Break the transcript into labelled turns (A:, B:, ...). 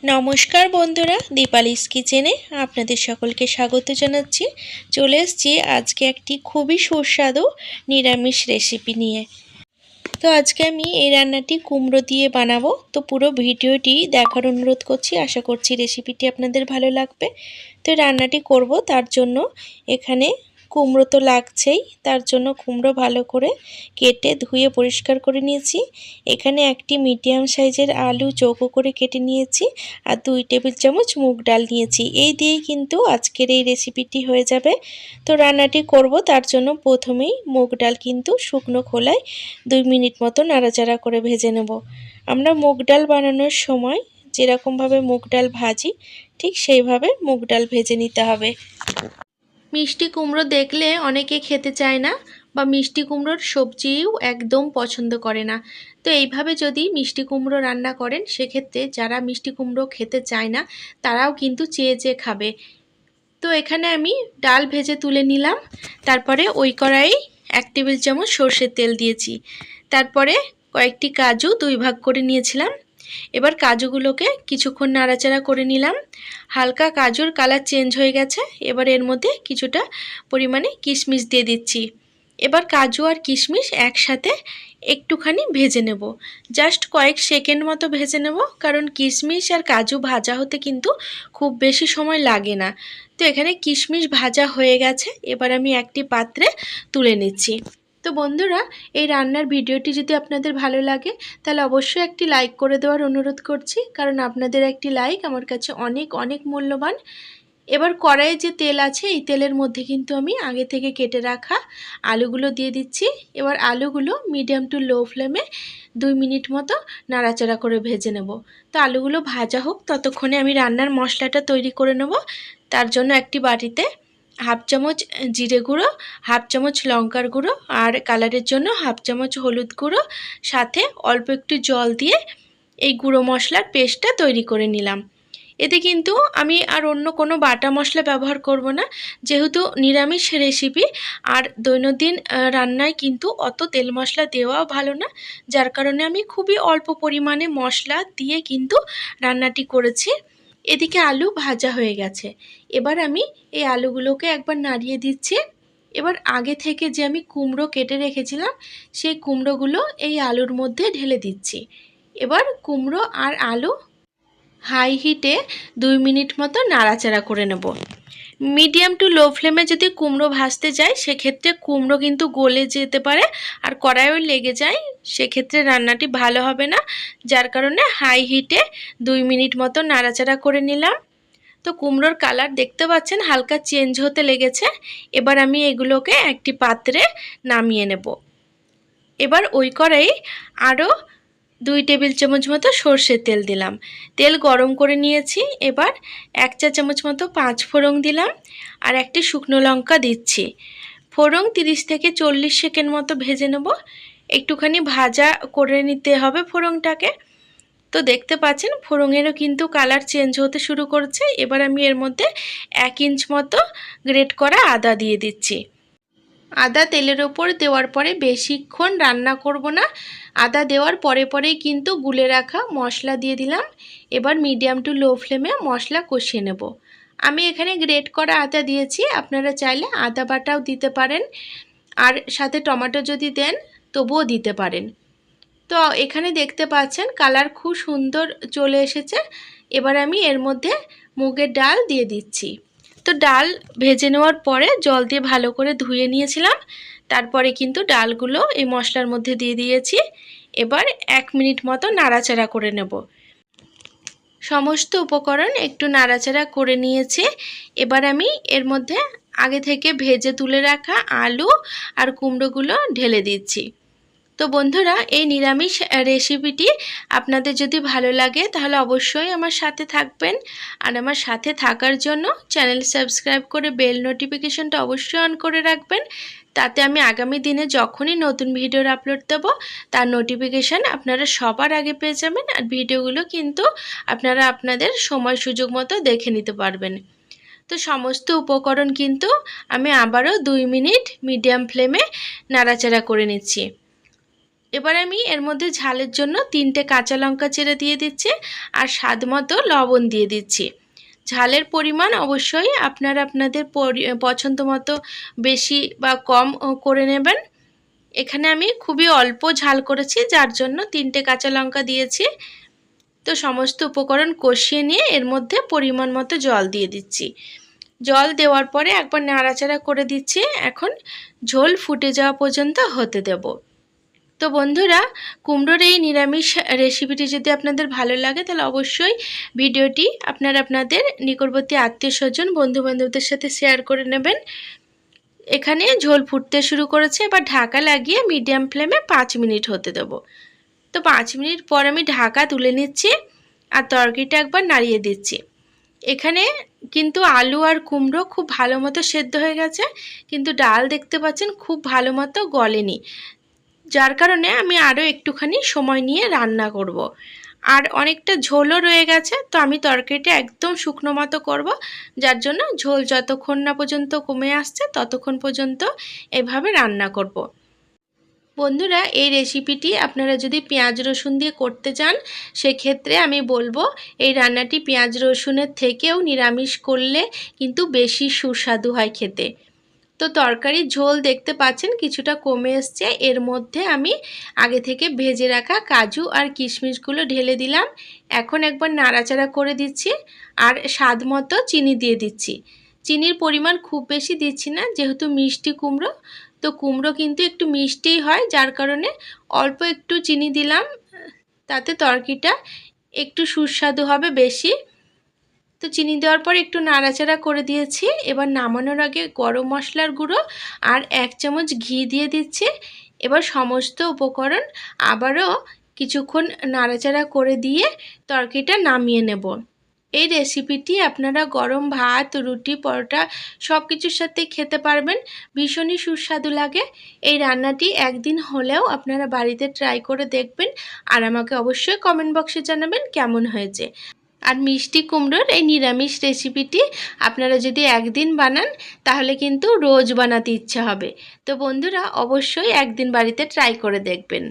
A: নমস্কার বন্ধুরা, দীপালিস কিচেনে আপনাদের সকলকে স্বাগত জানাচ্ছি। চলে এসেছি আজকে একটি খুবই সুস্বাদু নিরামিষ রেসিপি নিয়ে। তো আজকে আমি এই রান্নাটি কুমড়ো দিয়ে বানাবো। তো পুরো ভিডিওটি দেখার অনুরোধ করছি। আশা করছি রেসিপিটি আপনাদের ভালো লাগবে। তো রান্নাটি করব, তার জন্য এখানে কুমড়ো তো লাগছেই, তার জন্য কুমড়ো ভালো করে কেটে ধুয়ে পরিষ্কার করে নিয়েছি। এখানে একটি মিডিয়াম সাইজের আলু চৌকো করে কেটে নিয়েছি আর 2 টেবিল চামচ মুগ ডাল নিয়েছি। এই দিয়েই কিন্তু আজকের এই রেসিপিটি হয়ে যাবে। তো রান্নাটি করব, তার জন্য প্রথমেই মুগ ডাল কিন্তু শুকনো খোলায় 2 মিনিট মতো নাড়াচাড়া করে ভেজে নেব। আমরা মুগ ডাল বানানোর সময় যেরকমভাবে মুগ ডাল ভাজি, ঠিক সেইভাবে মুগ ডাল ভেজে নিতে হবে। মিষ্টি কুমড়ো দেখলে অনেকে খেতে চায় না বা মিষ্টি কুমড়োর সবজিও একদম পছন্দ করে না। তো এইভাবে যদি মিষ্টি কুমড়ো রান্না করেন, সেক্ষেত্রে যারা মিষ্টি কুমড়ো খেতে চায় না তারাও কিন্তু চেয়ে চেয়ে খাবে। তো এখানে আমি ডাল ভেজে তুলে নিলাম। তারপরে ওই কড়াই 1 টেবিল চামচ সর্ষের তেল দিয়েছি। তারপরে কয়েকটি কাজু 2 ভাগ করে নিয়েছিলাম। এবার কাজুগুলোকে কিছুক্ষণ নাড়াচাড়া করে নিলাম। হালকা কাজুর কালার চেঞ্জ হয়ে গেছে। এবার এর মধ্যে কিছুটা পরিমাণে কিশমিশ দিয়ে দিচ্ছি। এবার কাজু আর কিশমিশ একসাথে একটুখানি ভেজে নেব, জাস্ট কয়েক সেকেন্ড মতো ভেজে নেব, কারণ কিশমিশ আর কাজু ভাজা হতে কিন্তু খুব বেশি সময় লাগে না। তো এখানে কিশমিশ ভাজা হয়ে গেছে। এবার আমি একটি পাত্রে তুলে নিচ্ছি। তো বন্ধুরা, এই রান্নার ভিডিওটি যদি আপনাদের ভালো লাগে তাহলে অবশ্যই একটি লাইক করে দেওয়ার অনুরোধ করছি, কারণ আপনাদের একটি লাইক আমার কাছে অনেক অনেক মূল্যবান। এবার কড়াইয়ে যে তেল আছে, এই তেলের মধ্যে কিন্তু আমি আগে থেকে কেটে রাখা আলুগুলো দিয়ে দিচ্ছি। এবার আলুগুলো মিডিয়াম টু লো ফ্লেমে 2 মিনিট মতো নাড়াচাড়া করে ভেজে নেব। তো আলুগুলো ভাজা হোক, ততক্ষণে আমি রান্নার মশলাটা তৈরি করে নেব। তার জন্য একটি বাটিতে 1/2 চামচ জিরে গুঁড়ো, 1/2 চামচ লঙ্কার গুঁড়ো আর কালারের জন্য 1/2 চামচ হলুদ গুঁড়ো, সাথে অল্প একটু জল দিয়ে এই গুঁড়ো মশলার পেস্টটা তৈরি করে নিলাম। এতে কিন্তু আমি আর অন্য কোনো বাটা মশলা ব্যবহার করব না, যেহেতু নিরামিষ রেসিপি আর দৈনন্দিন রান্নায় কিন্তু অত তেল মশলা দেওয়াও ভালো না। যার কারণে আমি খুবই অল্প পরিমাণে মশলা দিয়ে কিন্তু রান্নাটি করেছি। এদিকে আলু ভাজা হয়ে গেছে। এবার আমি এই আলুগুলোকে একবার নাড়িয়ে দিচ্ছি। এবার আগে থেকে যে আমি কুমড়ো কেটে রেখেছিলাম, সেই কুমড়োগুলো এই আলুর মধ্যে ঢেলে দিচ্ছি। এবার কুমড়ো আর আলু হাই হিটে 2 মিনিট মতো নাড়াচাড়া করে নেব। মিডিয়াম টু লো ফ্লেমে যদি কুমড়ো ভাজতে যায়, সেক্ষেত্রে কুমড়ো কিন্তু গলে যেতে পারে আর কড়াইও লেগে যায়, সেক্ষেত্রে রান্নাটি ভালো হবে না। যার কারণে হাই হিটে 2 মিনিট মতো নাড়াচাড়া করে নিলাম। তো কুমড়োর কালার দেখতে পাচ্ছেন হালকা চেঞ্জ হতে লেগেছে। এবার আমি এগুলোকে একটি পাত্রে নামিয়ে নেব। এবার ওই কড়াই আরও 2 টেবিল চামচ মতো সর্ষের তেল দিলাম। তেল গরম করে নিয়েছি। এবার 1 চা চামচ মতো 5 ফোড়ন দিলাম আর একটি শুকনো লঙ্কা দিচ্ছি। ফোড়ন 30 থেকে 40 সেকেন্ড মতো ভেজে নেব। একটুখানি ভাজা করে নিতে হবে ফোড়নটাকে। তো দেখতে পাচ্ছেন ফোড়নেরও কিন্তু কালার চেঞ্জ হতে শুরু করেছে। এবার আমি এর মধ্যে 1 ইঞ্চ মতো গ্রেট করা আদা দিয়ে দিচ্ছি। আদা তেলের ওপর দেওয়ার পরে বেশিক্ষণ রান্না করব না। আদা দেওয়ার পরে পরেই কিন্তু গুলে রাখা মশলা দিয়ে দিলাম। এবার মিডিয়াম টু লো ফ্লেমে মশলা কষিয়ে নেব। আমি এখানে গ্রেট করা আদা দিয়েছি, আপনারা চাইলে আদা বাটাও দিতে পারেন, আর সাথে টমেটো যদি দেন তবুও দিতে পারেন। তো এখানে দেখতে পাচ্ছেন কালার খুব সুন্দর চলে এসেছে। এবার আমি এর মধ্যে মুগের ডাল দিয়ে দিচ্ছি। তো ডাল ভেজে নেওয়ার পরে জল দিয়ে ভালো করে ধুয়ে নিয়েছিলাম। তারপরে কিন্তু ডালগুলো এই মশলার মধ্যে দিয়ে দিয়েছি। এবার 1 মিনিট মতো নাড়াচাড়া করে নেব। সমস্ত উপকরণ একটু নাড়াচাড়া করে নিয়েছি। এবার আমি এর মধ্যে আগে থেকে ভেজে তুলে রাখা আলু আর কুমড়োগুলো ঢেলে দিচ্ছি। তো বন্ধুরা, এই নিরামিষ রেসিপিটি আপনাদের যদি ভালো লাগে তাহলে অবশ্যই আমার সাথে থাকবেন। আর আমার সাথে থাকার জন্য চ্যানেল সাবস্ক্রাইব করে বেল নোটিফিকেশনটা অবশ্যই অন করে রাখবেন। তাতে আমি আগামী দিনে যখনই নতুন ভিডিওর আপলোড দেব, তার নোটিফিকেশান আপনারা সবার আগে পেয়ে যাবেন। আর ভিডিওগুলো কিন্তু আপনারা আপনাদের সময় সুযোগ মতো দেখে নিতে পারবেন। তো সমস্ত উপকরণ কিন্তু আমি আবারও 2 মিনিট মিডিয়াম ফ্লেমে নাড়াচাড়া করে নিচ্ছি। এবার আমি এর মধ্যে ঝালের জন্য 3টে কাঁচা লঙ্কা চিরে দিয়ে দিচ্ছি আর স্বাদ মতো লবণ দিয়ে দিচ্ছি। ঝালের পরিমাণ অবশ্যই আপনারা আপনাদের পছন্দ মতো বেশি বা কম করে নেবেন। এখানে আমি খুবই অল্প ঝাল করেছি, যার জন্য 3টে কাঁচা লঙ্কা দিয়েছি। তো সমস্ত উপকরণ কষিয়ে নিয়ে এর মধ্যে পরিমাণ মতো জল দিয়ে দিচ্ছি। জল দেওয়ার পরে একবার নাড়াচাড়া করে দিচ্ছি। এখন ঝোল ফুটে যাওয়া পর্যন্ত হতে দেব। তো বন্ধুরা, কুমড়োর এই নিরামিষ রেসিপিটি যদি আপনাদের ভালো লাগে তাহলে অবশ্যই ভিডিওটি আপনাদের নিকটবর্তী আত্মীয় স্বজন বন্ধুবান্ধবদের সাথে শেয়ার করে নেবেন। এখানে ঝোল ফুটতে শুরু করেছে, এবার ঢাকা লাগিয়ে মিডিয়াম ফ্লেমে 5 মিনিট হতে দেব। তো 5 মিনিট পর আমি ঢাকা তুলে নিচ্ছি আর তরকারিটা একবার নাড়িয়ে দিচ্ছি। এখানে কিন্তু আলু আর কুমড়ো খুব ভালো মতো সেদ্ধ হয়ে গেছে, কিন্তু ডাল দেখতে পাচ্ছেন খুব ভালো মতো গলেনি, যার কারণে আমি আরও একটুখানি সময় নিয়ে রান্না করব। আর অনেকটা ঝোলও রয়ে গেছে, তো আমি তরকারিটা একদম শুকনো মতো করব, যার জন্য ঝোল যতক্ষণ না পর্যন্ত কমে আসছে ততক্ষণ পর্যন্ত এভাবে রান্না করব। বন্ধুরা, এই রেসিপিটি আপনারা যদি পেঁয়াজ রসুন দিয়ে করতে চান সেক্ষেত্রে আমি বলবো এই রান্নাটি পেঁয়াজ রসুনের থেকেও নিরামিষ করলে কিন্তু বেশি সুস্বাদু হয় খেতে। তো তরকারির ঝোল দেখতে পাচ্ছেন কিছুটা কমে এসছে। এর মধ্যে আমি আগে থেকে ভেজে রাখা কাজু আর কিশমিশগুলো ঢেলে দিলাম। এখন একবার নাড়াচাড়া করে দিচ্ছি আর স্বাদ মতো চিনি দিয়ে দিচ্ছি। চিনির পরিমাণ খুব বেশি দিচ্ছি না, যেহেতু মিষ্টি কুমড়ো, তো কুমড়ো কিন্তু একটু মিষ্টিই হয়, যার কারণে অল্প একটু চিনি দিলাম, তাতে তরকারিটা একটু সুস্বাদু হবে বেশি। তো চিনি দেওয়ার পর একটু নাড়াচাড়া করে দিয়েছি। এবার নামানোর আগে গরম মশলার গুঁড়ো আর 1 চামচ ঘি দিয়ে দিচ্ছি। এবার সমস্ত উপকরণ আবারও কিছুক্ষণ নাড়াচাড়া করে দিয়ে তরকারিটা নামিয়ে নেব। এই রেসিপিটি আপনারা গরম ভাত, রুটি, পরোটা সব কিছুর সাথে খেতে পারবেন, ভীষণই সুস্বাদু লাগে। এই রান্নাটি একদিন হলেও আপনারা বাড়িতে ট্রাই করে দেখবেন আর আমাকে অবশ্যই কমেন্ট বক্সে জানাবেন কেমন হয়েছে। আর মিষ্টি কুমড়োর এই নিরামিষ রেসিপিটি আপনারা যদি একদিন বানান তাহলে কিন্তু রোজ বানাতে ইচ্ছা হবে। তো বন্ধুরা, অবশ্যই একদিন বাড়িতে ট্রাই করে দেখবেন।